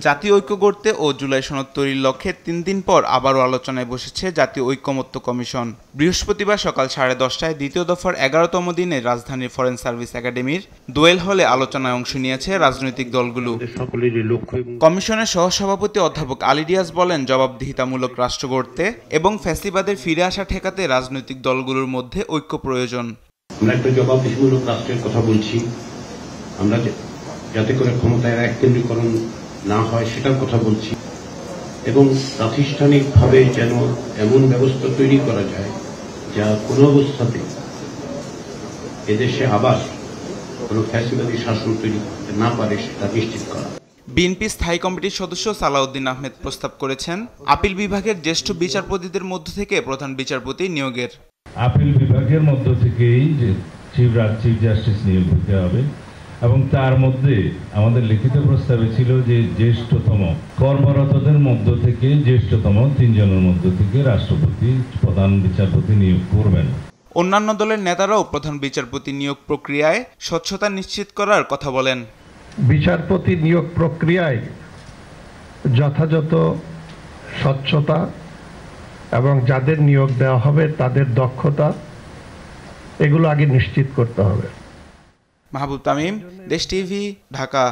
জাতীয় ঐক্য গড়তে ও জুলাই সনদ তৈরির লক্ষ্যে ৩ দিন পর আবারও আলোচনায় বসেছে জাতীয় ঐকমত্য কমিশন। বৃহস্পতিবার সকাল 10:30টায় দ্বিতীয় দফার 11তম দিনে রাজধানীর ফরেন সার্ভিস একাডেমির দোয়েল হলে আলোচনায় অংশ নিয়েছে রাজনৈতিক দলগুলো। কমিশনের সহসভাপতি অধ্যাপক আলী রিয়াজ বলেন, জবাবদিহিতামূলক রাষ্ট্র গড়তে এবং ফ্যাসিবাদের ফিরে আসা ঠেকাতে রাজনৈতিক দলগুলোর মধ্যে ঐক্য প্রয়োজন। আমরা একটা জবাবদিহিমূলক রাষ্ট্রের কথা বলছি, আমরা যাতে করে ক্ষমতায় এককেন্দ্রীকরণ না হয় সেটার কথা বলছি, এবং প্রাতিষ্ঠানিকভাবে যেন এমন ব্যবস্থা তৈরি করা যায় যা কোনো অবস্থাতে এদেশে আবার কোনো ফ্যাসিবাদী শাসন তৈরি করতে না পারে সেটা নিশ্চিত করা। বিএনপি স্থায়ী কমিটির সদস্য সালাউদ্দিন আহমেদ প্রস্তাব করেছেন আপিল বিভাগের জ্যেষ্ঠ বিচারপতিদের মধ্য থেকে প্রধান বিচারপতি নিয়োগের। আপিল বিভাগের মধ্য থেকেই চিফ জাস্টিস নিয়োগ দিতে হবে, এবং তার মধ্যে আমাদের লিখিত প্রস্তাবে ছিল যে জ্যেষ্ঠতম কর্মরতদের মধ্য থেকে জ্যেষ্ঠতম 3 জনের মধ্য থেকে রাষ্ট্রপতি প্রধান বিচারপতি নিয়োগ করবেন। অন্যান্য দলের নেতারাও প্রধান বিচারপতি নিয়োগ প্রক্রিয়ায় স্বচ্ছতা নিশ্চিত করার কথা বলেন। বিচারপতি নিয়োগ প্রক্রিয়ায় যথাযথ স্বচ্ছতা এবং যাদের নিয়োগ দেওয়া হবে তাদের দক্ষতা, এগুলো আগে নিশ্চিত করতে হবে। মাহবুব তামিম, দেশ টিভি, ঢাকা।